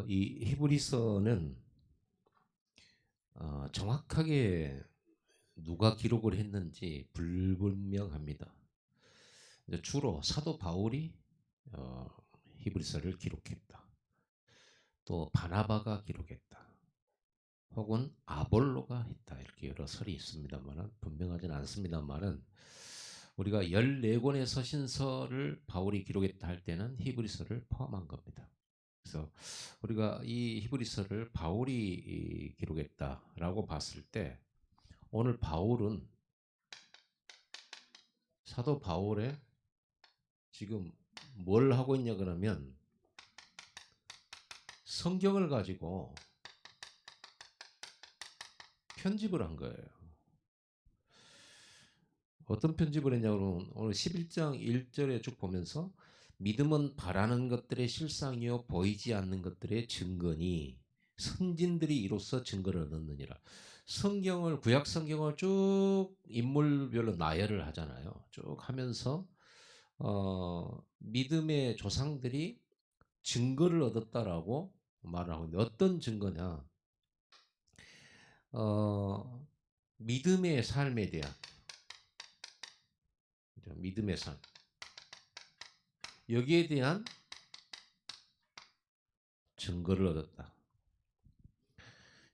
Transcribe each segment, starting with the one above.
이 히브리서는 정확하게 누가 기록을 했는지 불분명합니다. 이제 주로 사도 바울이 어, 히브리서를 기록했다. 또 바나바가 기록했다. 혹은 아볼로가 했다. 이렇게 여러 설이 있습니다만은 분명하지는 않습니다만은 우리가 14권의 서신서를 바울이 기록했다 할 때는 히브리서를 포함한 겁니다. 그래서 우리가 이 히브리서를 바울이 기록했다라고 봤을 때 오늘 바울은 사도 바울의 지금 뭘 하고 있냐 그러면 성경을 가지고 편집을 한 거예요. 어떤 편집을 했냐 그러면 오늘 11장 1절에 쭉 보면서 믿음은 바라는 것들의 실상이요 보이지 않는 것들의 증거니 선진들이 이로써 증거를 얻느니라. 성경을 구약 성경을 쭉 인물별로 나열을 하잖아요. 쭉 하면서 믿음의 조상들이 증거를 얻었다라고 말을 하고 있는데 어떤 증거냐? 어, 믿음의 삶에 대한 믿음의 삶 여기에 대한 증거를 얻었다.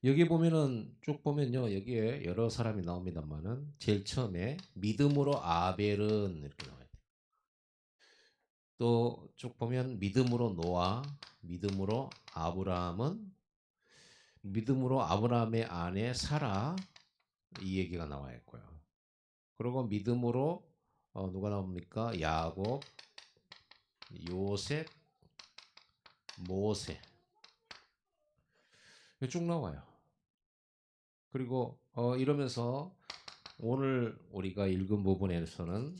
여기 보면은 쭉 보면요 여기에 여러 사람이 나옵니다만은 제일 처음에 믿음으로 아벨은 이렇게 나와요. 또 쭉 보면 믿음으로 노아, 믿음으로 아브라함은 믿음으로 아브라함의 아내 사라 이 얘기가 나와 있고요. 그리고 믿음으로 누가 나옵니까? 야곱, 요셉, 모세 쭉 나와요. 그리고 이러면서 오늘 우리가 읽은 부분에서는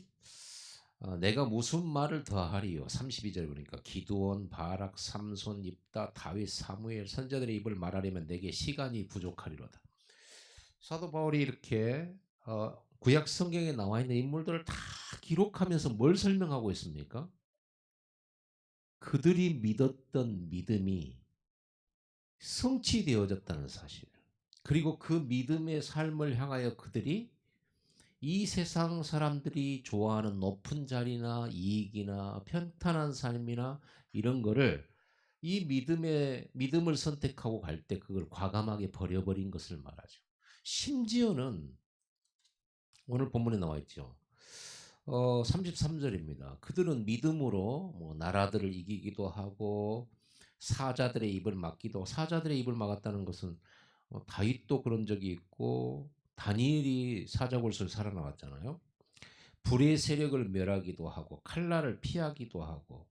내가 무슨 말을 더하리요 32절 보니까 기드온, 바락, 삼손, 입다, 다윗, 사무엘 선자들의 입을 말하려면 내게 시간이 부족하리로다. 사도 바울이 이렇게 구약 성경에 나와 있는 인물들을 다 기록하면서 뭘 설명하고 있습니까? 그들이 믿었던 믿음이 성취되어졌다는 사실. 그리고 그 믿음의 삶을 향하여 그들이 이 세상 사람들이 좋아하는 높은 자리나 이익이나 편탄한 삶이나 이런 거를 이 믿음을 선택하고 갈 때 그걸 과감하게 버려버린 것을 말하죠. 심지어는 오늘 본문에 나와 있죠. 33절입니다. 그들은 믿음으로 뭐 나라들을 이기기도 하고 사자들의 입을 막기도 사자들의 입을 막았다는 것은 다윗도 그런 적이 있고 다니엘이 사자굴에서 살아나왔잖아요. 불의 세력을 멸하기도 하고 칼날을 피하기도 하고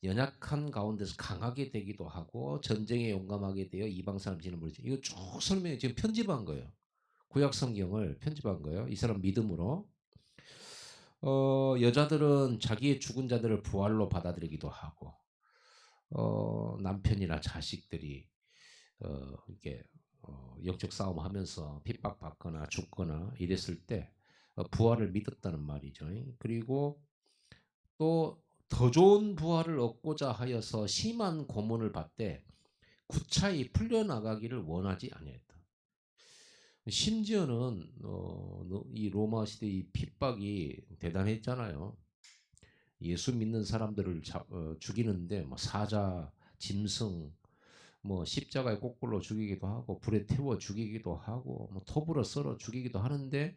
연약한 가운데서 강하게 되기도 하고 전쟁에 용감하게 되어 이방 사람 지는 모르지. 이거 쭉 설명해 지금 편집한 거예요. 구약 성경을 편집한 거예요. 이 사람 믿음으로 여자들은 자기의 죽은 자들을 부활로 받아들이기도 하고 남편이나 자식들이 이렇게 영적 싸움하면서 핍박받거나 죽거나 이랬을 때 부활을 믿었다는 말이죠. 그리고 또 더 좋은 부활을 얻고자 하여서 심한 고문을 받되 구차히 풀려나가기를 원하지 아니했다. 심지어는 이 로마 시대 이 핍박이 대단했잖아요. 예수 믿는 사람들을 죽이는데 뭐 사자, 짐승, 뭐 십자가에 거꾸로 죽이기도 하고 불에 태워 죽이기도 하고 뭐 톱으로 썰어 죽이기도 하는데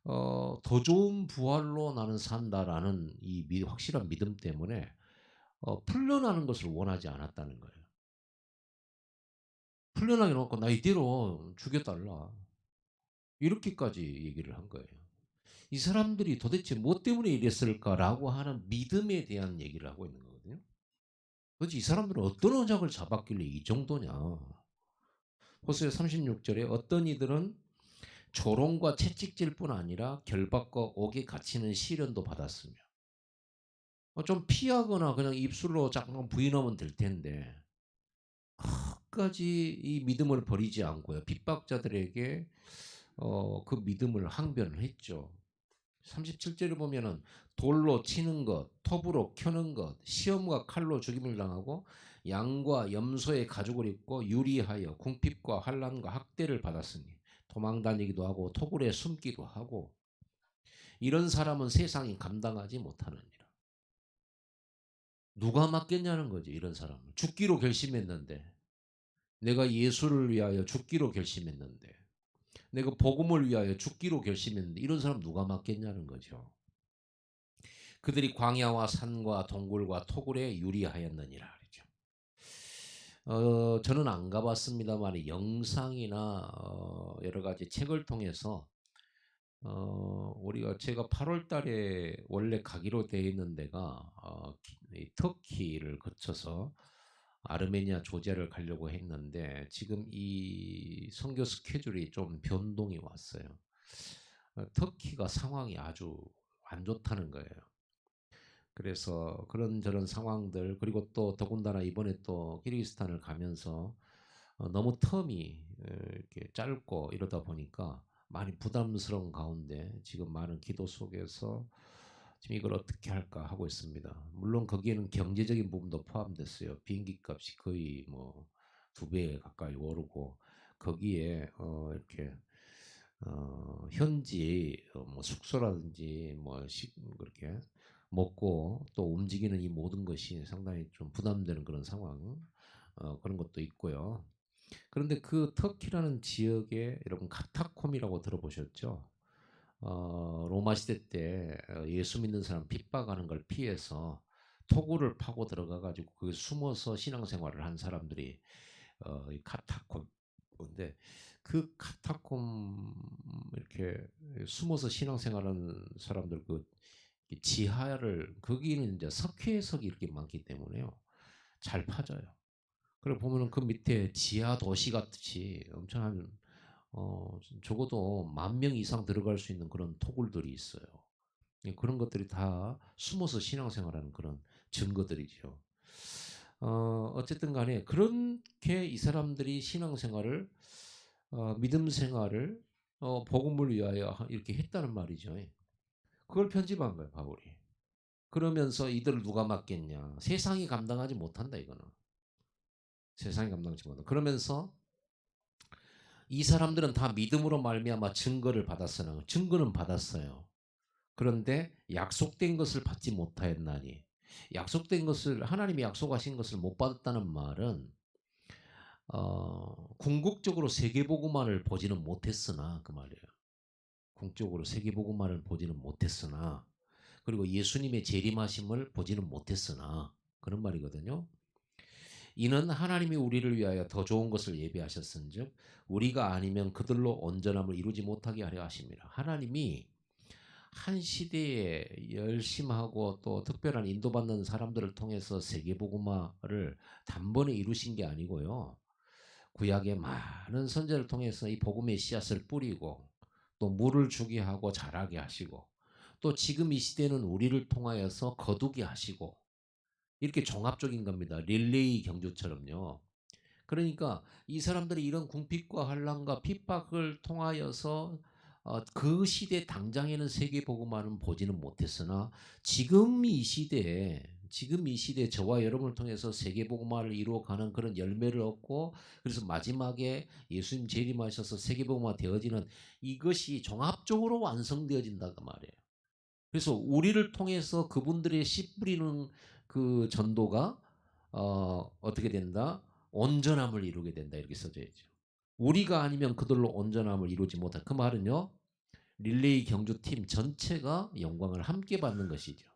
더 좋은 부활로 나는 산다라는 이 확실한 믿음 때문에 풀려나는 것을 원하지 않았다는 거예요. 풀려나게 놓고 나 이대로 죽여달라. 이렇게까지 얘기를 한 거예요. 이 사람들이 도대체 뭐 때문에 이랬을까라고 하는 믿음에 대한 얘기를 하고 있는 거거든요. 도대체 이 사람들은 어떤 언약을 잡았길래 이 정도냐. 호수의 36절에 어떤 이들은 조롱과 채찍질뿐 아니라 결박과 옥에 갇히는 시련도 받았으며 좀 피하거나 그냥 입술로 잠깐 부인하면 될 텐데 끝까지 이 믿음을 버리지 않고요. 핍박자들에게 그 믿음을 항변을 했죠. 37절을 보면은 돌로 치는 것, 톱으로 켜는 것, 시험과 칼로 죽임을 당하고 양과 염소의 가죽을 입고 유리하여 궁핍과 환난과 학대를 받았으니 도망 다니기도 하고 토굴에 숨기도 하고 이런 사람은 세상이 감당하지 못하느니라. 누가 맡겠냐는 거지 이런 사람은. 죽기로 결심했는데 내가 예수를 위하여 죽기로 결심했는데 내가 복음을 위하여 죽기로 결심했는데 이런 사람 누가 맡겠냐는 거죠. 그들이 광야와 산과 동굴과 토굴에 유리하였느니라 그러죠. 저는 안 가봤습니다만 영상이나 여러 가지 책을 통해서 우리가 제가 8월 달에 원래 가기로 돼 있는 데가 이 터키를 거쳐서 아르메니아 조지아를 가려고 했는데 지금 이 선교 스케줄이 좀 변동이 왔어요. 터키가 상황이 아주 안 좋다는 거예요. 그래서 그런저런 상황들 그리고 또 더군다나 이번에 또 키르기스탄을 가면서 너무 텀이 이렇게 짧고 이러다 보니까 많이 부담스러운 가운데 지금 많은 기도 속에서 지금 이걸 어떻게 할까 하고 있습니다. 물론 거기에는 경제적인 부분도 포함됐어요. 비행기 값이 거의 뭐 2배 가까이 오르고 거기에 이렇게 현지 뭐 숙소라든지 뭐 그렇게 먹고 또 움직이는 이 모든 것이 상당히 좀 부담되는 그런 상황 그런 것도 있고요. 그런데 그 터키라는 지역에 여러분 카타콤이라고 들어보셨죠? 로마 시대 때 예수 믿는 사람 핍박하는 걸 피해서 토굴을 파고 들어가 가지고 그 숨어서 신앙생활을 한 사람들이 이 카타콤인데 그 카타콤 이렇게 숨어서 신앙생활하는 사람들 그 지하를 거기는 이제 석회석이 이렇게 많기 때문에요. 잘 파져요. 그리고 보면은 그 밑에 지하 도시 같이 엄청난 적어도 10,000명 이상 들어갈 수 있는 그런 토굴들이 있어요. 예, 그런 것들이 다 숨어서 신앙생활하는 그런 증거들이죠. 어쨌든 간에 그렇게 이 사람들이 신앙생활을 믿음 생활을 복음을 위하여 이렇게 했다는 말이죠. 예. 그걸 편집한 거예요, 바울이. 그러면서 이들을 누가 맡겠냐? 세상이 감당하지 못한다 이거는. 세상이 감당하지 못한다. 그러면서 이 사람들은 다 믿음으로 말미암아 증거를 받았으나 증거는 받았어요. 그런데 약속된 것을 받지 못하였나니 약속된 것을 하나님이 약속하신 것을 못 받았다는 말은 궁극적으로 세계복음화를 보지는 못했으나 그 말이에요. 궁극적으로 세계복음화를 보지는 못했으나 그리고 예수님의 재림하심을 보지는 못했으나 그런 말이거든요. 이는 하나님이 우리를 위하여 더 좋은 것을 예비하셨은즉 우리가 아니면 그들로 온전함을 이루지 못하게 하려 하심이라. 하나님이 한 시대에 열심하고 또 특별한 인도받는 사람들을 통해서 세계복음화를 단번에 이루신 게 아니고요. 구약의 많은 선지자를 통해서 이 복음의 씨앗을 뿌리고 또 물을 주게 하고 자라게 하시고 또 지금 이 시대는 우리를 통하여서 거두게 하시고 이렇게 종합적인 겁니다. 릴레이 경주처럼요. 그러니까 이 사람들이 이런 궁핍과 환난과 핍박을 통하여서 그 시대 당장에는 세계 복음화는 보지는 못했으나 지금 이 시대에 저와 여러분을 통해서 세계 복음화를 이루어가는 그런 열매를 얻고 그래서 마지막에 예수님 재림하셔서 세계 복음화 되어지는 이것이 종합적으로 완성되어진다 그 말이에요. 그래서 우리를 통해서 그분들의 씨 뿌리는 그 전도가 어떻게 된다? 온전함을 이루게 된다 이렇게 써져 있죠. 우리가 아니면 그들로 온전함을 이루지 못할 그 말은요. 릴레이 경주팀 전체가 영광을 함께 받는 것이죠.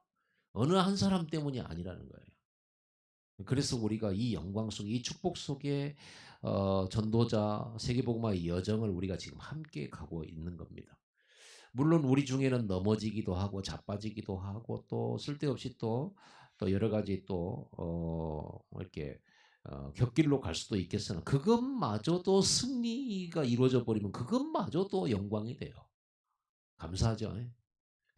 어느 한 사람 때문이 아니라는 거예요. 그래서 우리가 이 영광 속에 이 축복 속에 전도자 세계복음화의 여정을 우리가 지금 함께 가고 있는 겁니다. 물론 우리 중에는 넘어지기도 하고 자빠지기도 하고 또 쓸데없이 또 여러 가지 또 이렇게 곁길로 갈 수도 있겠으나 그것마저도 승리가 이루어져 버리면 그것마저도 영광이 돼요. 감사하죠.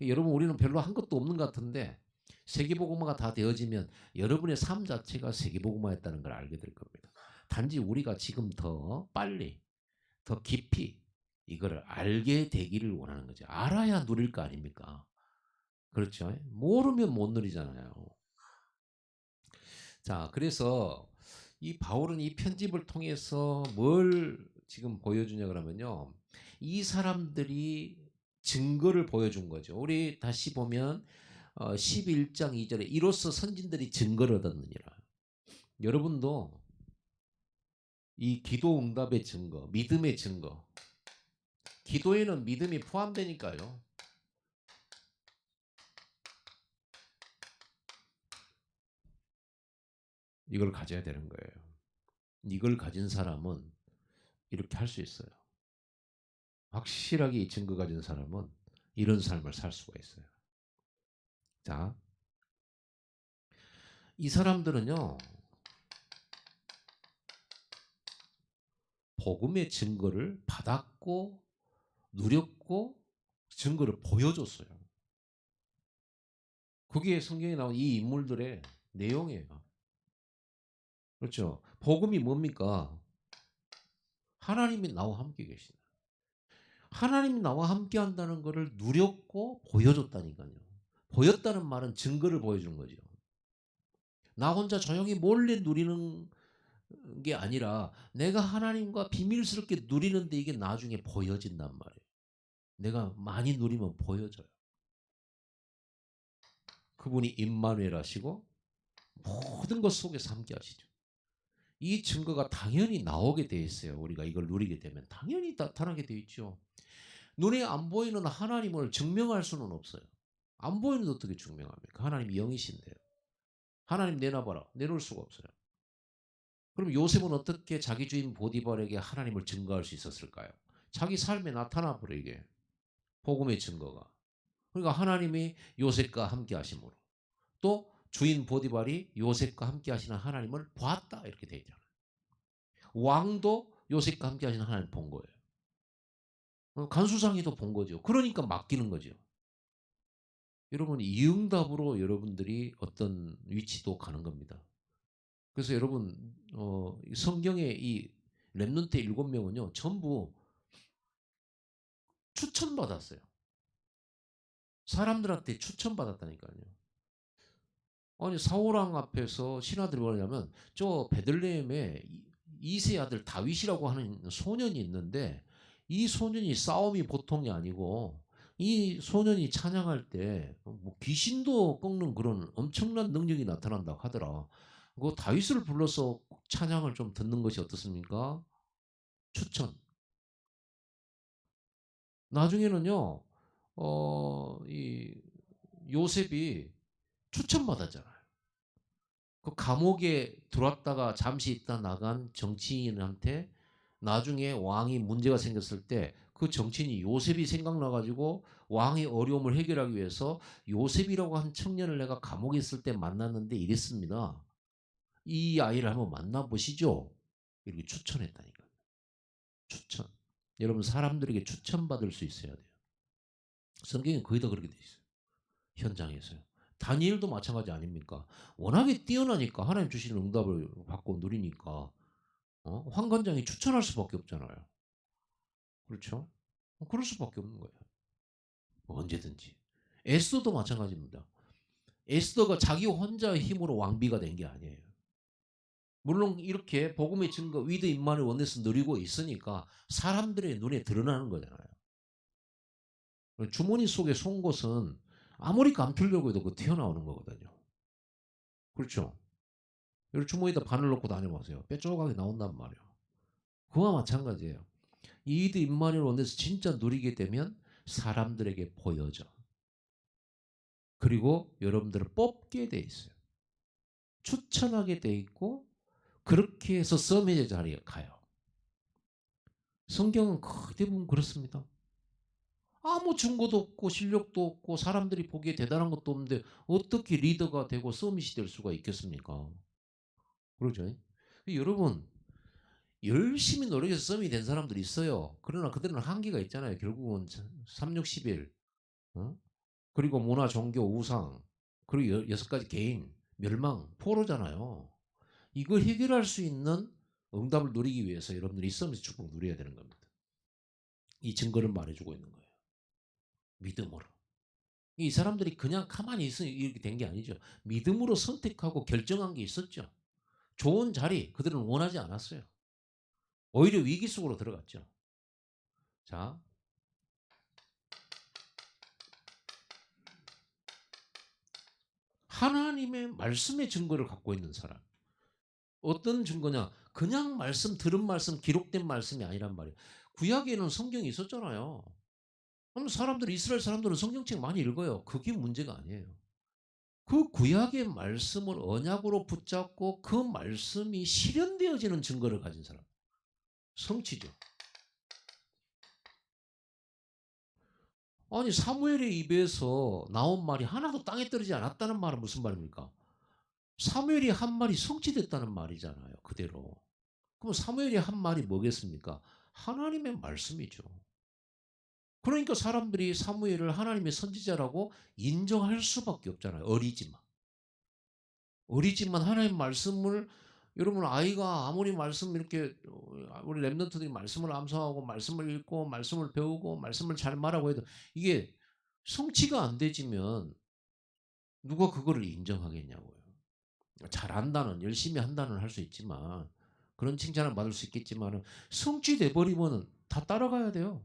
여러분 우리는 별로 한 것도 없는 것 같은데 세계복음화가 다 되어지면 여러분의 삶 자체가 세계복음화였다는 걸 알게 될 겁니다. 단지 우리가 지금 더 빨리 더 깊이 이거를 알게 되기를 원하는 거죠. 알아야 누릴 거 아닙니까? 그렇죠. 모르면 못 누리잖아요. 자, 그래서 이 바울은 이 편집을 통해서 뭘 지금 보여주냐 그러면요. 이 사람들이 증거를 보여준 거죠. 우리 다시 보면 11장 2절에 이로써 선진들이 증거를 얻었느니라. 여러분도 이 기도 응답의 증거, 믿음의 증거. 기도에는 믿음이 포함되니까요. 이걸 가져야 되는 거예요. 이걸 가진 사람은 이렇게 할 수 있어요. 확실하게 이 증거 가진 사람은 이런 삶을 살 수가 있어요. 자, 이 사람들은요, 복음의 증거를 받았고, 누렸고, 증거를 보여줬어요. 그게 성경에 나온 이 인물들의 내용이에요. 그렇죠. 복음이 뭡니까? 하나님이 나와 함께 계시다. 하나님이 나와 함께 한다는 것을 누렸고 보여줬다니까요. 보였다는 말은 증거를 보여주는 거죠. 나 혼자 조용히 몰래 누리는 게 아니라 내가 하나님과 비밀스럽게 누리는데 이게 나중에 보여진단 말이에요. 내가 많이 누리면 보여져요. 그분이 임마누엘 하시고 모든 것 속에서 함께 하시죠. 이 증거가 당연히 나오게 돼 있어요. 우리가 이걸 누리게 되면 당연히 나타나게 돼 있죠. 눈에 안 보이는 하나님을 증명할 수는 없어요. 안 보이는데 어떻게 증명합니까? 하나님이 영이신데요. 하나님 내놔봐라. 내놓을 수가 없어요. 그럼 요셉은 어떻게 자기 주인 보디발에게 하나님을 증거할 수 있었을까요? 자기 삶에 나타나 버리게. 복음의 증거가. 그러니까 하나님이 요셉과 함께 하심으로. 또 주인 보디발이 요셉과 함께 하시는 하나님을 보았다. 이렇게 되어 있잖아요. 왕도 요셉과 함께 하시는 하나님을 본 거예요. 간수상이도 본 거죠. 그러니까 맡기는 거죠. 여러분 이 응답으로 여러분들이 어떤 위치도 가는 겁니다. 그래서 여러분 성경의 이 렘넌트 7명은요. 전부 추천받았어요. 사람들한테 추천받았다니까요. 아니 사울왕 앞에서 신하들이 뭐냐면 저 베들레헴에 이세 아들 다윗이라고 하는 소년이 있는데 이 소년이 싸움이 보통이 아니고 이 소년이 찬양할 때 뭐 귀신도 꺾는 그런 엄청난 능력이 나타난다고 하더라. 그 다윗을 불러서 찬양을 좀 듣는 것이 어떻습니까? 추천. 나중에는요, 이 요셉이 추천받았잖아요. 그 감옥에 들어왔다가 잠시 있다 나간 정치인한테 나중에 왕이 문제가 생겼을 때 그 정치인이 요셉이 생각나가지고 왕의 어려움을 해결하기 위해서 요셉이라고 한 청년을 내가 감옥에 있을 때 만났는데 이랬습니다. 이 아이를 한번 만나보시죠. 이렇게 추천했다니까. 추천. 여러분 사람들에게 추천받을 수 있어야 돼요. 성경에 거의 다 그렇게 돼 있어요. 현장에서요. 다니엘도 마찬가지 아닙니까? 워낙에 뛰어나니까 하나님 주시는 응답을 받고 누리니까 황관장이 추천할 수밖에 없잖아요. 그렇죠? 그럴 수밖에 없는 거예요. 언제든지. 에스더도 마찬가지입니다. 에스더가 자기 혼자의 힘으로 왕비가 된 게 아니에요. 물론 이렇게 복음의 증거 위드 임마누엘 원에서 누리고 있으니까 사람들의 눈에 드러나는 거잖아요. 주머니 속에 송곳은 아무리 감추려고 해도 그 튀어나오는 거거든요. 그렇죠? 여기 주머니에다 바늘 넣고 다녀보세요. 뾰족하게 나온단 말이에요. 그와 마찬가지예요. 이드 임마누엘 원에서 진짜 누리게 되면 사람들에게 보여져. 그리고 여러분들을 뽑게 돼 있어요. 추천하게 돼 있고 그렇게 해서 서밋의 자리에 가요. 성경은 거의 대부분 그렇습니다. 아무 증거도 없고 실력도 없고 사람들이 보기에 대단한 것도 없는데 어떻게 리더가 되고 서밋이 될 수가 있겠습니까? 그러죠. 여러분 열심히 노력해서 서밋이 된 사람들이 있어요. 그러나 그들은 한계가 있잖아요. 결국은 3, 6, 11 그리고 문화, 종교, 우상 그리고 6가지 개인, 멸망, 포로잖아요. 이걸 해결할 수 있는 응답을 누리기 위해서 여러분들이 서밋 축복 누려야 되는 겁니다. 이 증거를 말해주고 있는 거예요. 믿음으로. 이 사람들이 그냥 가만히 있으니 이렇게 된 게 아니죠. 믿음으로 선택하고 결정한 게 있었죠. 좋은 자리 그들은 원하지 않았어요. 오히려 위기 속으로 들어갔죠. 자, 하나님의 말씀의 증거를 갖고 있는 사람. 어떤 증거냐? 그냥 말씀, 들은 말씀, 기록된 말씀이 아니란 말이에요. 구약에는 성경이 있었잖아요. 그럼 사람들, 이스라엘 사람들은 성경책 많이 읽어요. 그게 문제가 아니에요. 그 구약의 말씀을 언약으로 붙잡고 그 말씀이 실현되어지는 증거를 가진 사람. 성취죠. 아니, 사무엘의 입에서 나온 말이 하나도 땅에 떨어지지 않았다는 말은 무슨 말입니까? 사무엘이 한 말이 성취됐다는 말이잖아요. 그대로. 그럼 사무엘이 한 말이 뭐겠습니까? 하나님의 말씀이죠. 그러니까 사람들이 사무엘을 하나님의 선지자라고 인정할 수밖에 없잖아요. 어리지만. 어리지만 하나님 말씀을 여러분 아이가 아무리 말씀 이렇게 우리 랩런트들이 말씀을 암송하고 말씀을 읽고 말씀을 배우고 말씀을 잘 말하고 해도 이게 성취가 안 되지면 누가 그거를 인정하겠냐고요. 잘한다는 열심히 한다는 할 수 있지만 그런 칭찬을 받을 수 있겠지만 성취돼 버리면 다 따라가야 돼요.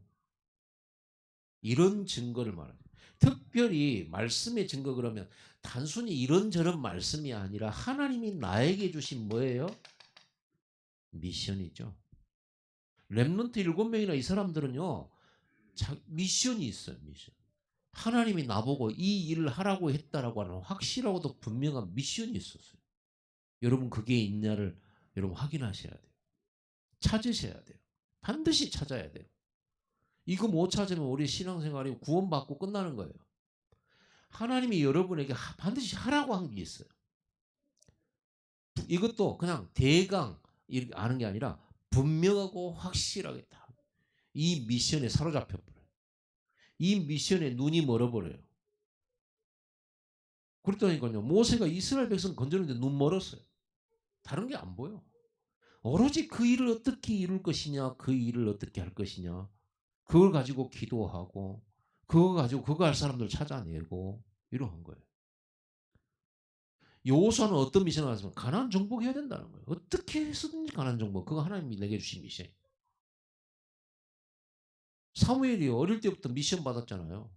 이런 증거를 말하죠. 특별히 말씀의 증거 그러면 단순히 이런저런 말씀이 아니라 하나님이 나에게 주신 뭐예요? 미션이죠. 렘넌트 7명이나 이 사람들은요. 미션이 있어요. 미션. 하나님이 나보고 이 일을 하라고 했다라고 하는 확실하고도 분명한 미션이 있었어요. 여러분 그게 있냐를 여러분 확인하셔야 돼요. 찾으셔야 돼요. 반드시 찾아야 돼요. 이거 못 찾으면 우리 신앙생활이 구원받고 끝나는 거예요. 하나님이 여러분에게 반드시 하라고 한 게 있어요. 이것도 그냥 대강 이렇게 아는 게 아니라 분명하고 확실하게 다. 이 미션에 사로잡혀 버려요. 이 미션에 눈이 멀어버려요. 그렇다니까요. 모세가 이스라엘 백성 건져는데 눈 멀었어요. 다른 게 안 보여. 오로지 그 일을 어떻게 이룰 것이냐, 그 일을 어떻게 할 것이냐, 그걸 가지고 기도하고, 그거 가지고 그거 할 사람들 찾아내고, 이러한 거예요. 여호수아는 어떤 미션을 받았습니까? 가나안 정복해야 된다는 거예요. 어떻게 해서든지 가나안 정복. 그거 하나님이 내게 주신 미션. 사무엘이 어릴 때부터 미션 받았잖아요.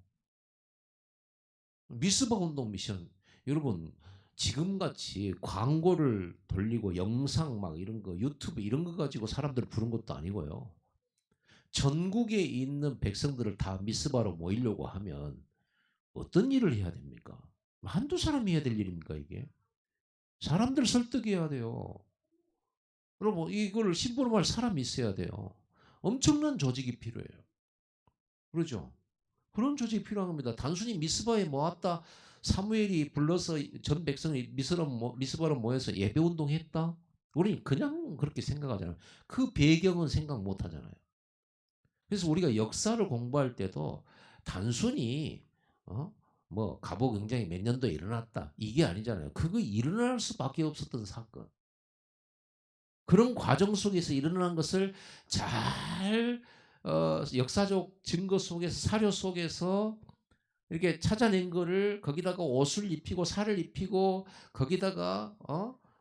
미스바 운동 미션. 여러분 지금같이 광고를 돌리고 영상 막 이런 거 유튜브 이런 거 가지고 사람들을 부른 것도 아니고요. 전국에 있는 백성들을 다 미스바로 모이려고 하면 어떤 일을 해야 됩니까? 한두 사람이 해야 될 일입니까 이게? 사람들 설득해야 돼요. 여러분 이거를 심부름할 사람이 있어야 돼요. 엄청난 조직이 필요해요. 그러죠? 그런 조직이 필요한 겁니다. 단순히 미스바에 모았다. 사무엘이 불러서 전 백성이 미스바로 모여서 예배 운동했다. 우리 그냥 그렇게 생각하잖아요. 그 배경은 생각 못 하잖아요. 그래서 우리가 역사를 공부할 때도 단순히 어? 뭐 갑오 경쟁이 몇 년도에 일어났다. 이게 아니잖아요. 그거 일어날 수밖에 없었던 사건. 그런 과정 속에서 일어난 것을 잘 역사적 증거 속에서 사료 속에서 이렇게 찾아낸 거를 거기다가 옷을 입히고 살을 입히고 거기다가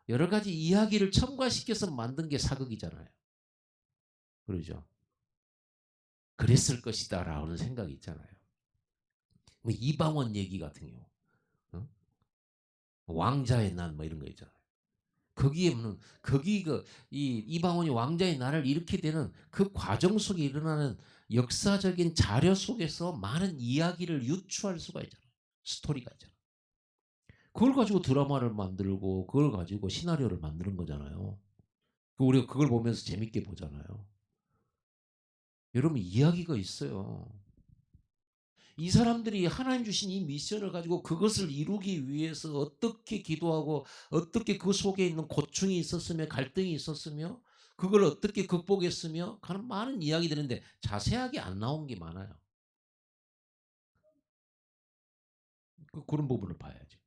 여러 가지 이야기를 첨가시켜서 만든 게 사극이잖아요. 그러죠. 그랬을 것이다라는 생각이 있잖아요. 뭐 이방원 얘기 같은 경우, 어? 왕자의 난 뭐 이런 거 있잖아요. 거기에는 거기 이 이방원이 왕자의 날을 일으키게 되는 그 과정 속에 일어나는 역사적인 자료 속에서 많은 이야기를 유추할 수가 있잖아요. 스토리가 있잖아요. 그걸 가지고 드라마를 만들고 그걸 가지고 시나리오를 만드는 거잖아요. 우리가 그걸 보면서 재밌게 보잖아요. 여러분 이야기가 있어요. 이 사람들이 하나님 주신 이 미션을 가지고 그것을 이루기 위해서 어떻게 기도하고 어떻게 그 속에 있는 고충이 있었으며 갈등이 있었으며 그걸 어떻게 극복했으며 하는 많은 이야기들인데 자세하게 안 나온 게 많아요. 그런 부분을 봐야죠.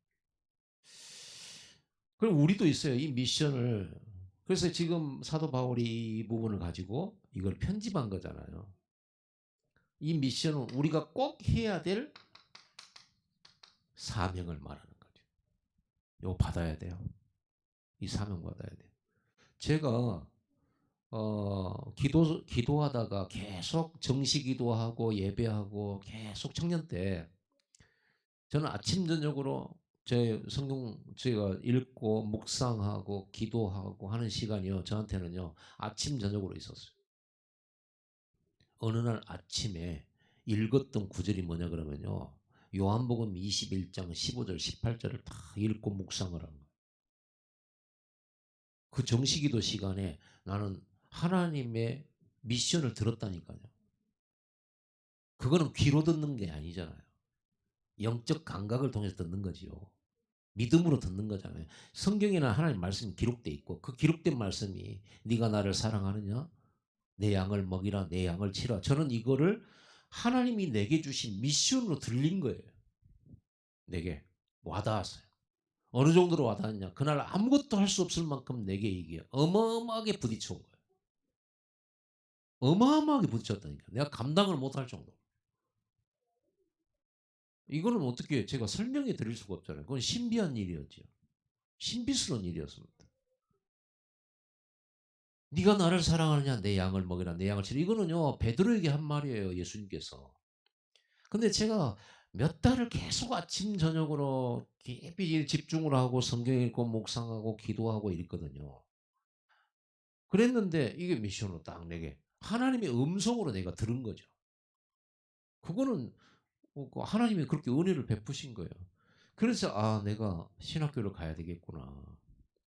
그럼 우리도 있어요. 이 미션을. 그래서 지금 사도 바울이 이 부분을 가지고 이걸 편집한 거잖아요. 이 미션은 우리가 꼭 해야 될 사명을 말하는 거죠. 이거 받아야 돼요. 이 사명 받아야 돼요. 제가 기도하다가 계속 정시 기도하고 예배하고 계속 청년 때 저는 아침 저녁으로 제 성경 제가 읽고 묵상하고 기도하고 하는 시간이요. 저한테는요. 아침 저녁으로 있었어요. 어느 날 아침에 읽었던 구절이 뭐냐 그러면요. 요한복음 21장 15절 18절을 다 읽고 묵상을 한 거예요. 그 정시기도 시간에 나는 하나님의 미션을 들었다니까요. 그거는 귀로 듣는 게 아니잖아요. 영적 감각을 통해서 듣는 거지요. 믿음으로 듣는 거잖아요. 성경에는 하나님 말씀이 기록돼 있고 그 기록된 말씀이 네가 나를 사랑하느냐? 내 양을 먹이라 내 양을 치라. 저는 이거를 하나님이 내게 주신 미션으로 들린 거예요. 내게 와닿았어요. 어느 정도로 와닿았냐? 그날 아무것도 할 수 없을 만큼 내게 이게 어마어마하게 부딪혀온 거예요. 어마어마하게 부딪혔다니까. 내가 감당을 못할 정도. 이거는 어떻게 제가 설명해 드릴 수가 없잖아요. 그건 신비한 일이었죠. 신비스러운 일이었습니다. 네가 나를 사랑하느냐 내 양을 먹이라 내 양을 치라. 이거는요 베드로에게 한 말이에요 예수님께서. 근데 제가 몇 달을 계속 아침 저녁으로 깊이 집중을 하고 성경 읽고 묵상하고 기도하고 이랬거든요. 그랬는데 이게 미션으로 딱 내게 하나님의 음성으로 내가 들은 거죠. 그거는 그 하나님이 그렇게 은혜를 베푸신 거예요. 그래서 아 내가 신학교를 가야 되겠구나.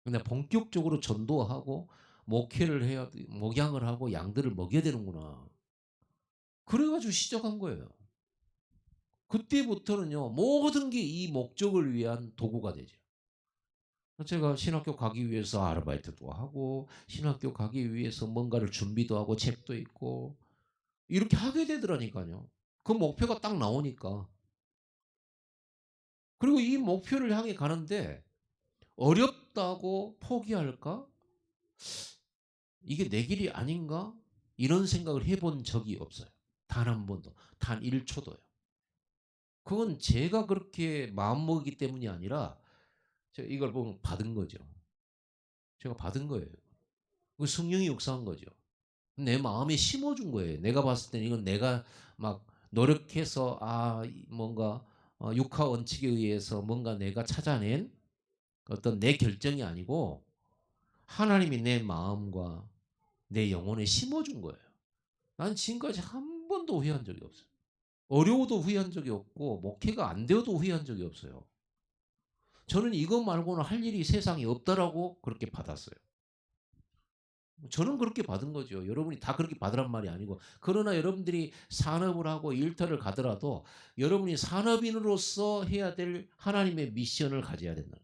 근데 본격적으로 전도하고 목회를 해야 목양을 하고 양들을 먹여야 되는구나. 그래 가지고 시작한 거예요. 그때부터는요. 모든 게 이 목적을 위한 도구가 되죠. 제가 신학교 가기 위해서 아르바이트도 하고 신학교 가기 위해서 뭔가를 준비도 하고 책도 읽고 이렇게 하게 되더라니까요. 그 목표가 딱 나오니까. 그리고 이 목표를 향해 가는데 어렵다고 포기할까? 이게 내 길이 아닌가? 이런 생각을 해본 적이 없어요. 단 한 번도. 단 1초도요. 그건 제가 그렇게 마음먹기 때문이 아니라 제가 이걸 보면 받은 거죠. 제가 받은 거예요. 그 성령이 역사한 거죠. 내 마음에 심어준 거예요. 내가 봤을 때는 이건 내가 막 노력해서 뭔가 육하 원칙에 의해서 뭔가 내가 찾아낸 어떤 내 결정이 아니고 하나님이 내 마음과 내 영혼에 심어준 거예요. 난 지금까지 한 번도 후회한 적이 없어요. 어려워도 후회한 적이 없고 목회가 안 되어도 후회한 적이 없어요. 저는 이것 말고는 할 일이 세상에 없다라고 그렇게 받았어요. 저는 그렇게 받은 거죠. 여러분이 다 그렇게 받으란 말이 아니고. 그러나 여러분들이 산업을 하고 일터를 가더라도 여러분이 산업인으로서 해야 될 하나님의 미션을 가져야 된다.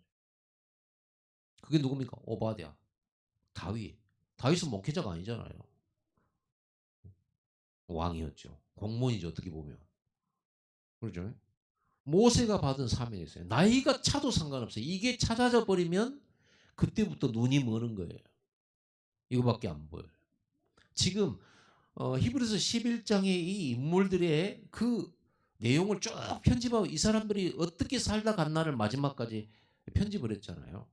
그게 누굽니까? 오바댜, 다윗. 다윗은 목회자가 아니잖아요. 왕이었죠. 공무원이죠. 어떻게 보면. 그렇죠? 모세가 받은 사명이 있어요. 나이가 차도 상관없어요. 이게 찾아져 버리면 그때부터 눈이 머는 거예요. 이거밖에 안 보여요. 지금 히브리서 11장의 이 인물들의 그 내용을 쭉 편집하고 이 사람들이 어떻게 살다 갔나를 마지막까지 편집을 했잖아요.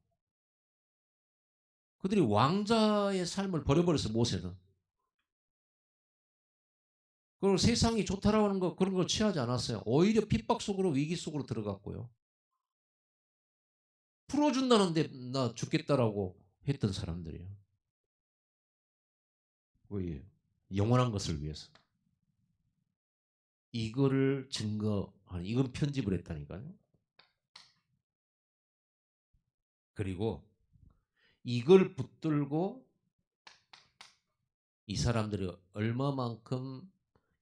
그들이 왕자의 삶을 버려버렸어 모세는. 그리고 세상이 좋다라고 하는 거 그런 걸 취하지 않았어요. 오히려 핍박 속으로 위기 속으로 들어갔고요. 풀어준다는데 나 죽겠다라고 했던 사람들이에요. 왜 영원한 것을 위해서. 이거를 증거하는 이건 편집을 했다니까요. 그리고 이걸 붙들고 이 사람들이 얼마만큼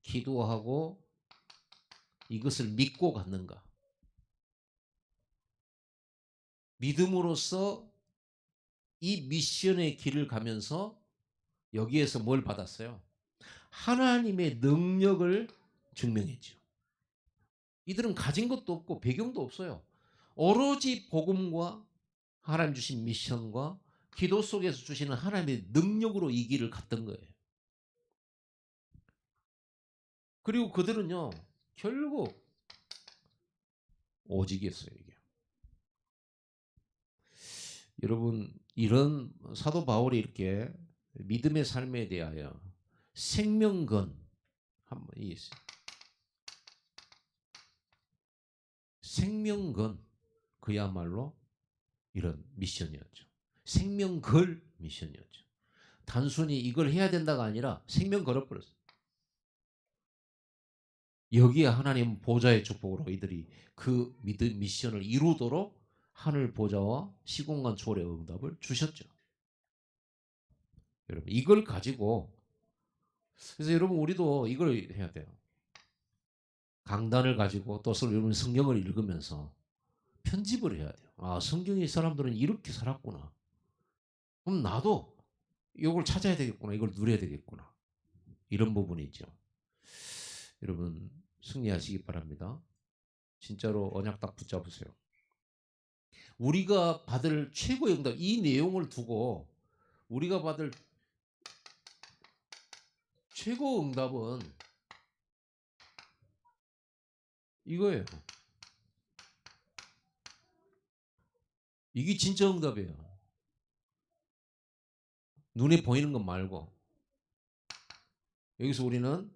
기도하고 이것을 믿고 갔는가. 믿음으로써 이 미션의 길을 가면서 여기에서 뭘 받았어요? 하나님의 능력을 증명했죠. 이들은 가진 것도 없고 배경도 없어요. 오로지 복음과 하나님 주신 미션과 기도 속에서 주시는 하나님의 능력으로 이 길을 갔던 거예요. 그리고 그들은요 결국 오직이었어요 이게. 여러분 이런 사도 바울이 이렇게 믿음의 삶에 대하여 생명건 한번 이 생명건 그야말로 이런 미션이었죠. 생명걸 미션이었죠. 단순히 이걸 해야 된다가 아니라 생명 걸어버렸어요. 여기에 하나님 보좌의 축복으로 이들이 그 믿음 미션을 이루도록 하늘 보좌와 시공간 초월의 응답을 주셨죠. 여러분 이걸 가지고 그래서 여러분 우리도 이걸 해야 돼요. 강단을 가지고 또 여러분 성경을 읽으면서 편집을 해야 돼요. 아 성경의 사람들은 이렇게 살았구나. 그럼 나도 이걸 찾아야 되겠구나. 이걸 누려야 되겠구나. 이런 부분이 있죠. 여러분 승리하시기 바랍니다. 진짜로 언약 딱 붙잡으세요. 우리가 받을 최고의 응답 이 내용을 두고 우리가 받을 최고 응답은 이거예요. 이게 진짜 응답이에요. 눈에 보이는 것 말고 여기서 우리는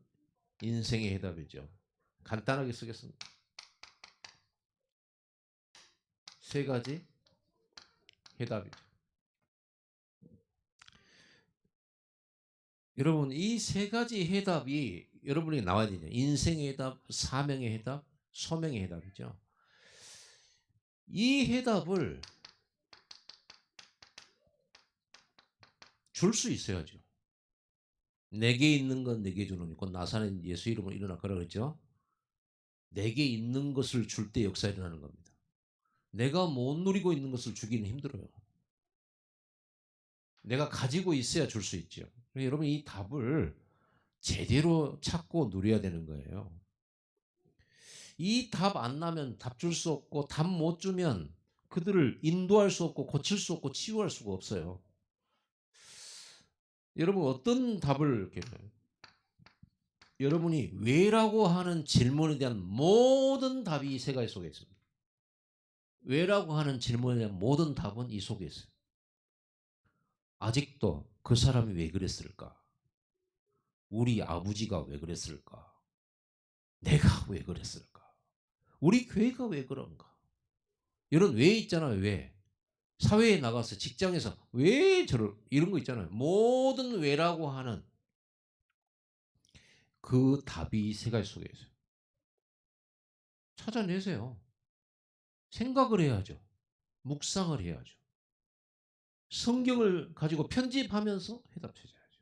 인생의 해답이죠. 간단하게 쓰겠습니다. 세 가지 해답이죠. 여러분 이 세 가지 해답이 여러분에게 나와야 되죠. 인생의 해답, 사명의 해답, 소명의 해답이죠. 이 해답을 줄 수 있어야죠. 내게 있는 건 내게 주는 곧 나사렛 예수 이름으로 일어나 그러고 그랬죠. 내게 있는 것을 줄 때 역사 일어나는 겁니다. 내가 못 누리고 있는 것을 주기는 힘들어요. 내가 가지고 있어야 줄 수 있죠. 여러분 이 답을 제대로 찾고 누려야 되는 거예요. 이 답 안 나면 답 줄 수 없고 답 못 주면 그들을 인도할 수 없고 고칠 수 없고 치유할 수가 없어요. 여러분 어떤 답을 이렇게 여러분이 왜라고 하는 질문에 대한 모든 답이 이 세 가지 속에 있습니다. 왜라고 하는 질문에 대한 모든 답은 이 속에 있어요. 아직도 그 사람이 왜 그랬을까? 우리 아버지가 왜 그랬을까? 내가 왜 그랬을까? 우리 교회가 왜 그런가? 이런 왜 있잖아요. 왜? 사회에 나가서 직장에서 왜 저럴 이런 거 있잖아요. 모든 왜라고 하는 그 답이 세 가지 속에 있어요. 찾아내세요. 생각을 해야죠. 묵상을 해야죠. 성경을 가지고 편집하면서 해답 찾아야죠.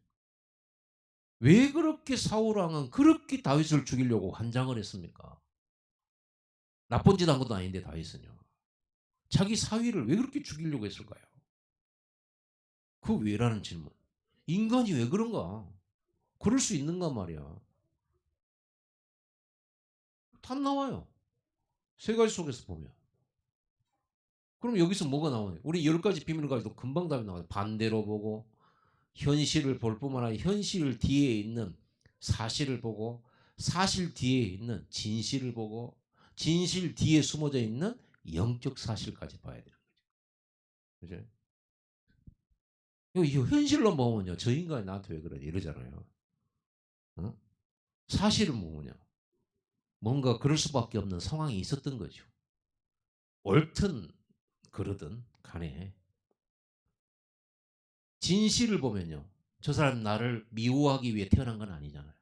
왜 그렇게 사울 왕은 그렇게 다윗을 죽이려고 환장을 했습니까? 나쁜 짓 한 것도 아닌데 다윗은요. 자기 사위를 왜 그렇게 죽이려고 했을까요? 그 왜라는 질문. 인간이 왜 그런가? 그럴 수 있는가 말이야. 답 나와요. 세 가지 속에서 보면. 그럼 여기서 뭐가 나오냐? 우리 10가지 비밀을 가지고 금방 답이 나와요. 반대로 보고 현실을 볼 뿐만 아니라 현실 뒤에 있는 사실을 보고 사실 뒤에 있는 진실을 보고 진실 뒤에 숨어져 있는 영적 사실까지 봐야 되는 거죠. 그죠? 이 현실로 보면요. 저 인간이 나한테 왜 그러냐 이러잖아요. 어? 사실은 뭐냐? 뭔가 그럴 수밖에 없는 상황이 있었던 거죠. 옳든 그러든 간에 진실을 보면요. 저 사람 나를 미워하기 위해 태어난 건 아니잖아요.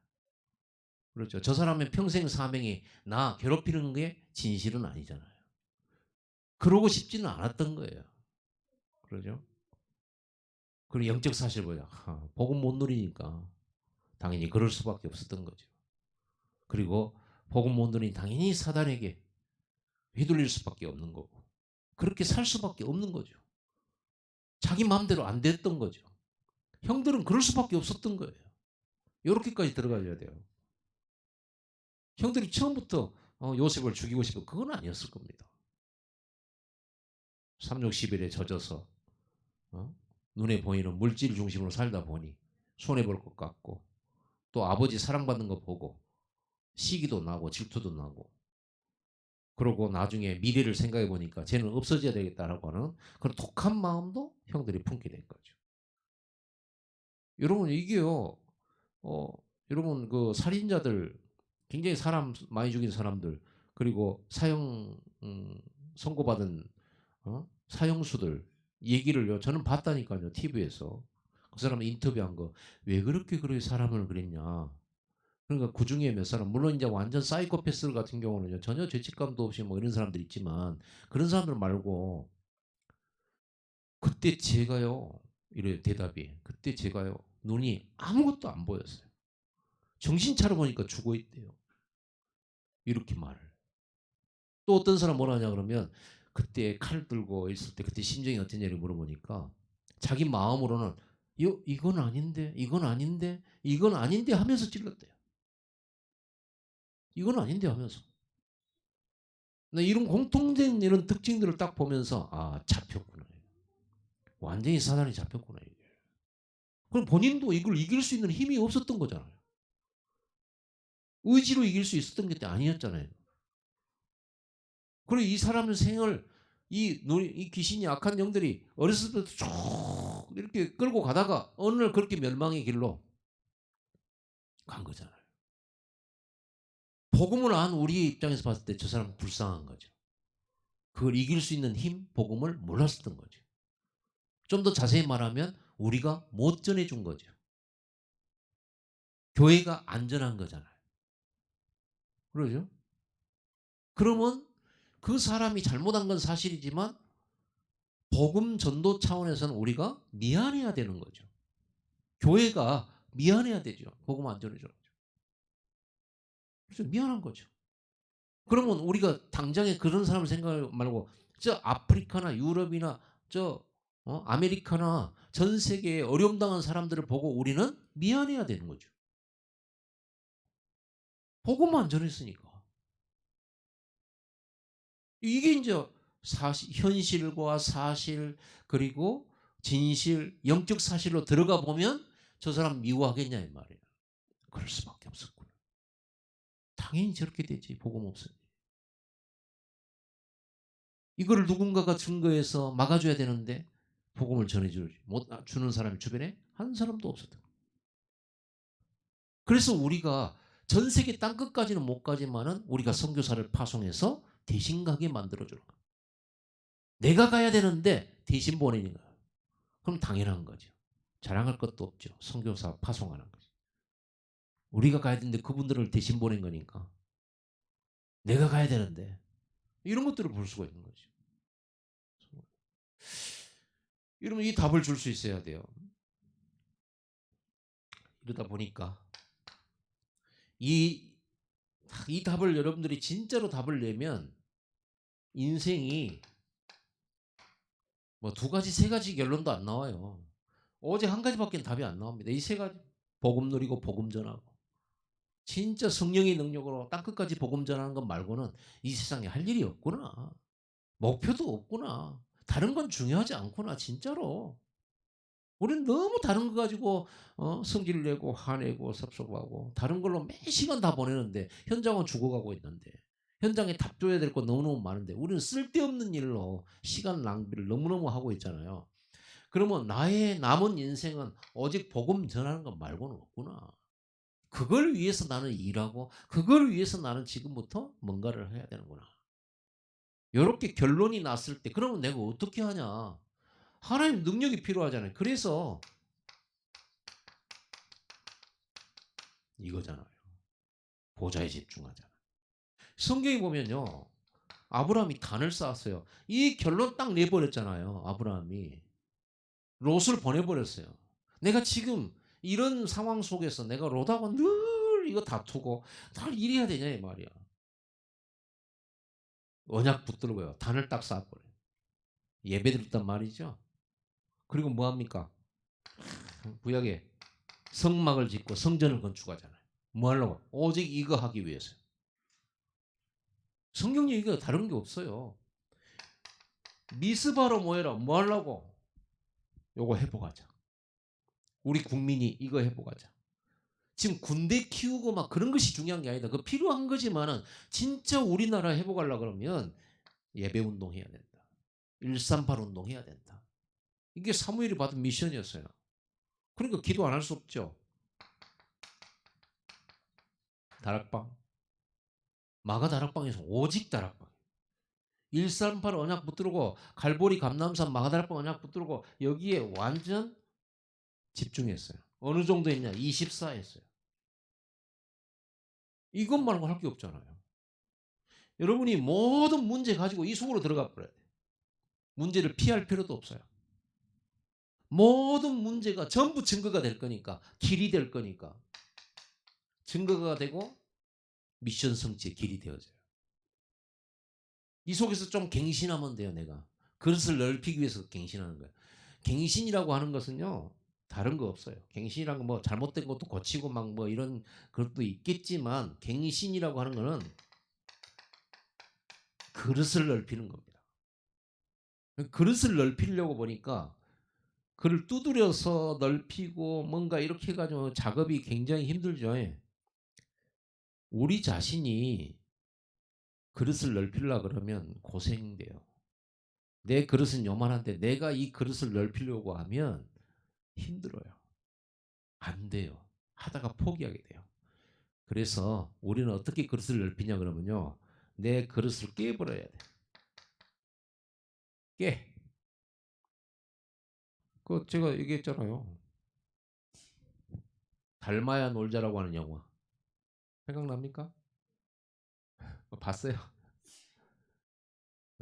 그렇죠. 저 사람의 평생 사명이 나 괴롭히는 게 진실은 아니잖아요. 그러고 싶지는 않았던 거예요. 그러죠. 그리고 영적 사실 보자. 복음 못 누리니까 당연히 그럴 수밖에 없었던 거죠. 그리고 복음 못 누리니 당연히 사단에게 휘둘릴 수밖에 없는 거고 그렇게 살 수밖에 없는 거죠. 자기 마음대로 안 됐던 거죠. 형들은 그럴 수밖에 없었던 거예요. 이렇게까지 들어가야 돼요. 형들이 처음부터 요셉을 죽이고 싶어 그건 아니었을 겁니다. 3,6,11에 젖어서 눈에 보이는 물질 중심으로 살다 보니 손해볼 것 같고 또 아버지 사랑받는 거 보고 시기도 나고 질투도 나고 그러고 나중에 미래를 생각해 보니까 쟤는 없어져야 되겠다라고 하는 그런 독한 마음도 형들이 품게 된 거죠. 여러분 이게요. 어 여러분 그 살인자들 굉장히 사람 많이 죽인 사람들 그리고 사형 선고받은 사형수들 얘기를요. 저는 봤다니까요. TV에서. 그 사람 인터뷰한 거. 왜 그렇게 사람을 그랬냐. 그러니까 그중에 몇 사람 물론 이제 완전 사이코패스 같은 경우는요. 전혀 죄책감도 없이 뭐 이런 사람들 있지만 그런 사람들 말고 그때 제가요. 이래요 대답이. 그때 제가요. 눈이 아무것도 안 보였어요. 정신 차려 보니까 죽어 있대요. 이렇게 말을. 또 어떤 사람 뭐라 하냐 그러면 그때 칼 들고 있을 때 그때 심정이 어땠냐를 물어보니까 자기 마음으로는 이건 아닌데, 이건 아닌데, 이건 아닌데 하면서 찔렀대요. 이건 아닌데 하면서. 나 이런 공통된 이런 특징들을 딱 보면서 잡혔구나. 완전히 사단이 잡혔구나 이게. 그럼 본인도 이걸 이길 수 있는 힘이 없었던 거잖아요. 의지로 이길 수 있었던 게 아니었잖아요. 그리고 이 사람의 생을 이 귀신이 악한 영들이 어렸을 때부터 쭉 이렇게 끌고 가다가 어느 날 그렇게 멸망의 길로 간 거잖아요. 복음을 안 우리 입장에서 봤을 때 저 사람은 불쌍한 거죠. 그걸 이길 수 있는 힘, 복음을 몰랐었던 거죠. 좀 더 자세히 말하면 우리가 못 전해준 거죠. 교회가 안전한 거잖아요. 그러죠? 그러면 그 사람이 잘못한 건 사실이지만 복음 전도 차원에서는 우리가 미안해야 되는 거죠. 교회가 미안해야 되죠. 복음 안 전해줘. 그래서 미안한 거죠. 그러면 우리가 당장에 그런 사람 생각 말고 저 아프리카나 유럽이나 저 아메리카나 전 세계에 어려움 당한 사람들을 보고 우리는 미안해야 되는 거죠. 복음만 전했으니까. 이게 이제 현실과 사실 그리고 진실, 영적 사실로 들어가 보면 저 사람 미워하겠냐 이 말이에요. 그럴 수밖에 없었구나. 당연히 저렇게 되지 복음 없으니. 이거를 누군가가 증거해서 막아줘야 되는데 복음을 전해주지 못 주는 사람이 주변에 한 사람도 없었던 거예요. 그래서 우리가 전 세계 땅끝까지는 못 가지만은 우리가 선교사를 파송해서 대신 가게 만들어주는 거예요. 내가 가야 되는데 대신 보내는 거예요. 그럼 당연한 거죠. 자랑할 것도 없죠. 선교사 파송하는 거죠. 우리가 가야 되는데 그분들을 대신 보낸 거니까. 내가 가야 되는데 이런 것들을 볼 수가 있는 거죠. 이러면 이 답을 줄 수 있어야 돼요. 이러다 보니까 이, 이 답을 여러분들이 진짜로 답을 내면 인생이 뭐 두 가지, 세 가지 결론도 안 나와요. 오직 한 가지밖에 답이 안 나옵니다. 이 세 가지. 복음 누리고 복음 전하고. 진짜 성령의 능력으로 땅끝까지 복음 전하는 것 말고는 이 세상에 할 일이 없구나. 목표도 없구나. 다른 건 중요하지 않구나. 진짜로. 우리는 너무 다른 거 가지고 성질 내고 화내고 섭섭하고 다른 걸로 매 시간 다 보내는데 현장은 죽어가고 있는데 현장에 답 줘야 될 거 너무너무 많은데 우리는 쓸데없는 일로 시간 낭비를 너무너무 하고 있잖아요. 그러면 나의 남은 인생은 오직 복음 전하는 것 말고는 없구나. 그걸 위해서 나는 일하고 그걸 위해서 나는 지금부터 뭔가를 해야 되는구나. 이렇게 결론이 났을 때 그러면 내가 어떻게 하냐. 하나님 능력이 필요하잖아요. 그래서 이거잖아요. 보좌에 집중하잖아요. 성경에 보면요. 아브라함이 단을 쌓았어요. 이 결론 딱 내버렸잖아요. 아브라함이. 롯을 보내버렸어요. 내가 지금 이런 상황 속에서 내가 롯하고 늘 이거 다투고 늘 이래야 되냐 이 말이야. 언약 붙들고요. 단을 딱 쌓아버려요. 예배 드렸단 말이죠. 그리고 뭐합니까? 구약에 성막을 짓고 성전을 건축하잖아요. 뭐 하려고? 오직 이거 하기 위해서. 성경 얘기가 다른 게 없어요. 미스바로 모여라. 뭐 하려고? 요거 회복하자. 우리 국민이 이거 회복하자. 지금 군대 키우고 막 그런 것이 중요한 게 아니다. 그 필요한 거지만은 진짜 우리나라 회복하려고 그러면 예배 운동 해야 된다. 138 운동 해야 된다. 이게 사무엘이 받은 미션이었어요. 그러니까 기도 안 할 수 없죠. 다락방. 마가 다락방에서 오직 다락방. 138 언약 붙들고 갈보리 감남산 마가 다락방 언약 붙들고 여기에 완전 집중했어요. 어느 정도 했냐? 24 했어요. 이것 말고 할 게 없잖아요. 여러분이 모든 문제 가지고 이 속으로 들어가 버려야 돼요. 문제를 피할 필요도 없어요. 모든 문제가 전부 증거가 될 거니까, 길이 될 거니까. 증거가 되고 미션 성취의 길이 되어져요. 이 속에서 좀 갱신하면 돼요, 내가. 그릇을 넓히기 위해서 갱신하는 거예요. 갱신이라고 하는 것은요, 다른 거 없어요. 갱신이란 건 뭐 잘못된 것도 고치고 막 뭐 이런 것도 있겠지만, 갱신이라고 하는 거는 그릇을 넓히는 겁니다. 그릇을 넓히려고 보니까 그를 두드려서 넓히고 뭔가 이렇게 해가지고 작업이 굉장히 힘들죠. 우리 자신이 그릇을 넓히려고 그러면 고생돼요. 내 그릇은 요만한데 내가 이 그릇을 넓히려고 하면 힘들어요. 안 돼요. 하다가 포기하게 돼요. 그래서 우리는 어떻게 그릇을 넓히냐 그러면요. 내 그릇을 깨버려야 돼. 깨. 그 제가 얘기했잖아요. 닮아야 놀자라고 하는 영화. 생각납니까? 봤어요?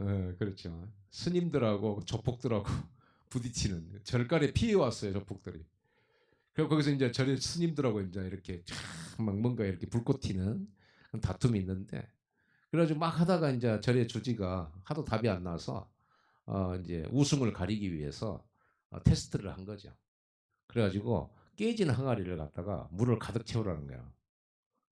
예, 그렇죠. 스님들하고 조폭들하고 부딪히는 절간에 피해 왔어요, 조폭들이. 그리고 거기서 이제 절에 스님들하고 이제 이렇게 막 뭔가 이렇게 불꽃 튀는 다툼이 있는데 그래가지고 막 하다가 이제 절의 주지가 하도 답이 안 나와서 이제 웃음을 가리기 위해서 테스트를 한 거죠. 그래가지고 깨진 항아리를 갖다가 물을 가득 채우라는 거야.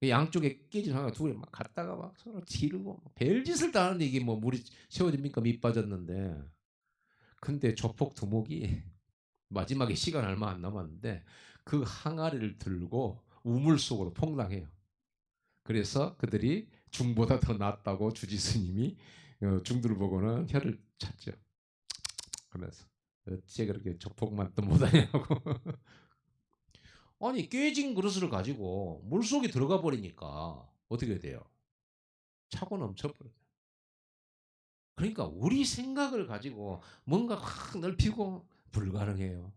그 양쪽에 깨진 항아리 두 개를 막 갖다가 막 서로 지르고 별짓을 다 하는데 이게 뭐 물이 채워집니까? 밑 빠졌는데. 근데 조폭 두목이 마지막에 시간 얼마 안 남았는데 그 항아리를 들고 우물 속으로 폭락해요. 그래서 그들이 중보다 더 낫다고 주지 스님이 중들을 보고는 혀를 찼죠. 하면서 어째 그렇게 조폭만 또 못하냐고. 아니 깨진 그릇을 가지고 물속에 들어가 버리니까 어떻게 돼요? 차고 넘쳐버려요. 그러니까 우리 생각을 가지고 뭔가 확 넓히고 불가능해요.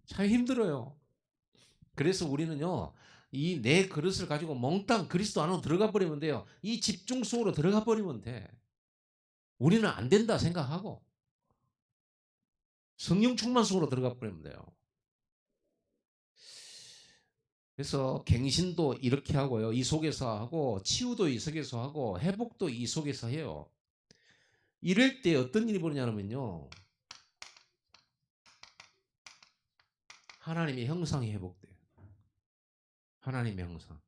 참 힘들어요. 그래서 우리는요. 이 내 그릇을 가지고 몽땅 그리스도 안으로 들어가 버리면 돼요. 이 집중 속으로 들어가 버리면 돼. 우리는 안 된다 생각하고 성령 충만 속으로 들어가 버리면 돼요. 그래서 갱신도 이렇게 하고요. 이 속에서 하고 치유도 이 속에서 하고 회복도 이 속에서 해요. 이럴 때 어떤 일이 벌어지냐면요. 하나님의 형상이 회복돼요. 하나님의 형상.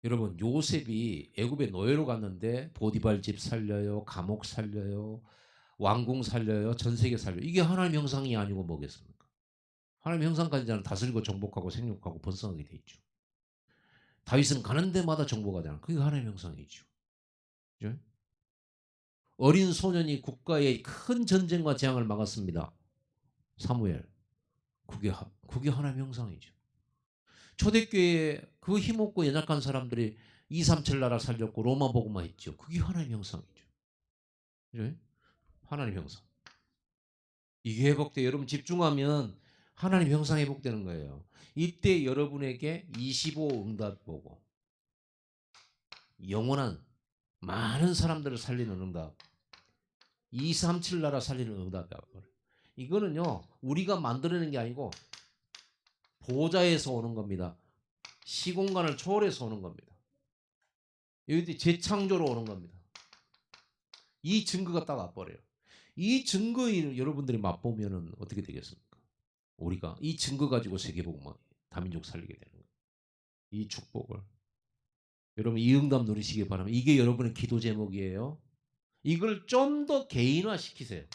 여러분 요셉이 애굽에 노예로 갔는데 보디발 집 살려요. 감옥 살려요. 왕궁 살려요. 전 세계 살려요. 이게 하나님의 형상이 아니고 뭐겠습니까? 하나님의 형상까지 는 다스리고 정복하고 생육하고 번성하게 돼 있죠. 다윗은 가는 데마다 정복가 되는 그게 하나님의 형상이죠. 그죠? 어린 소년이 국가의 큰 전쟁과 재앙을 막았습니다. 사무엘. 그게 하나님의 형상이죠. 초대교회에 그 힘없고 연약한 사람들이 237 나라 살렸고 로마 복음화 했죠. 그게 하나님의 형상이죠. 그죠? 하나님의 형상. 이게 회복돼 여러분 집중하면 하나님 형상 회복되는 거예요. 이때 여러분에게 25 응답 보고 영원한 많은 사람들을 살리는 응답 237 나라 살리는 응답이 와버려요. 이거는요 우리가 만들어내는 게 아니고 보좌에서 오는 겁니다. 시공간을 초월해서 오는 겁니다. 여기 재창조로 오는 겁니다. 이 증거가 딱 와버려요. 이 증거를 여러분들이 맛보면 어떻게 되겠습니까? 우리가 이 증거 가지고 세계복음화 다민족 살리게 되는 거예요. 이 축복을 여러분 이 응답 누리시기 바랍니다. 이게 여러분의 기도 제목이에요. 이걸 좀 더 개인화 시키세요.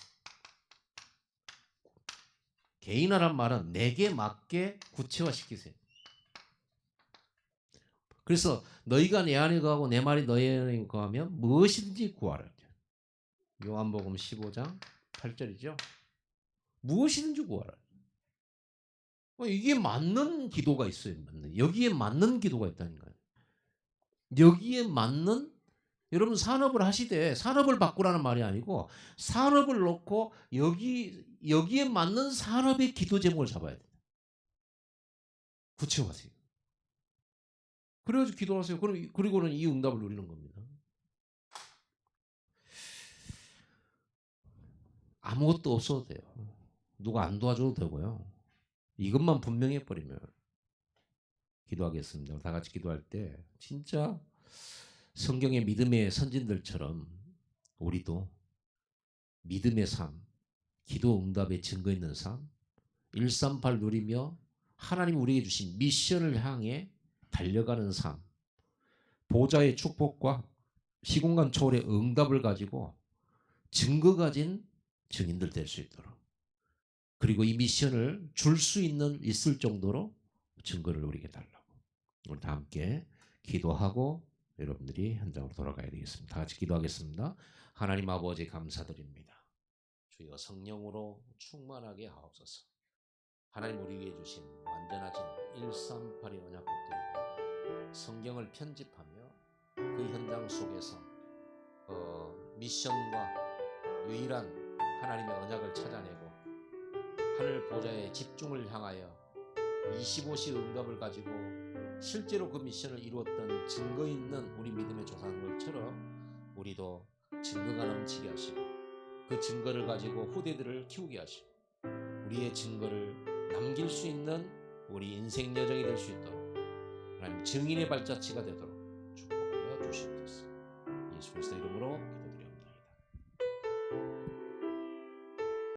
개인화란 말은 내게 맞게 구체화 시키세요. 그래서 너희가 내 안에 거하고 내 말이 너희 안에 거하면 무엇이든지 구하라. 요한복음 15장 8절이죠. 무엇이든지 구하라. 이게 맞는 기도가 있어요. 여기에 맞는 기도가 있다는 거예요. 여기에 맞는, 여러분 산업을 하시되 산업을 바꾸라는 말이 아니고 산업을 놓고 여기에 맞는 산업의 기도 제목을 잡아야 돼요. 구체화하세요. 그래가지고 기도하세요. 그리고는 이 응답을 누리는 겁니다. 아무것도 없어도 돼요. 누가 안 도와줘도 되고요. 이것만 분명해 버리면 기도하겠습니다. 다 같이 기도할 때 진짜 성경의 믿음의 선진들처럼 우리도 믿음의 삶, 기도 응답의 증거 있는 삶, 138 누리며 하나님 우리에게 주신 미션을 향해 달려가는 삶, 보좌의 축복과 시공간 초월의 응답을 가지고 증거 가진 증인들 될 수 있도록, 그리고 이 미션을 줄 수 있을 정도로 증거를 우리에게 달라고, 우리 다 함께 기도하고 여러분들이 현장으로 돌아가야 되겠습니다. 다 같이 기도하겠습니다. 하나님 아버지 감사드립니다. 주여 성령으로 충만하게 하옵소서. 하나님 우리에게 주신 완전하신 138의 언약 붙들고 성경을 편집하며 그 현장 속에서 미션과 유일한 하나님의 언약을 찾아내고 하늘 보좌의 집중을 향하여 25시 응답을 가지고 실제로 그 미션을 이루었던 증거 있는 우리 믿음의 조상들처럼 우리도 증거가 넘치게 하시고 그 증거를 가지고 후대들을 키우게 하시고 우리의 증거를 남길 수 있는 우리 인생 여정이 될 수 있도록 하나님 증인의 발자취가 되도록 축복하여 주시옵소서. 예수 그리스도 이름으로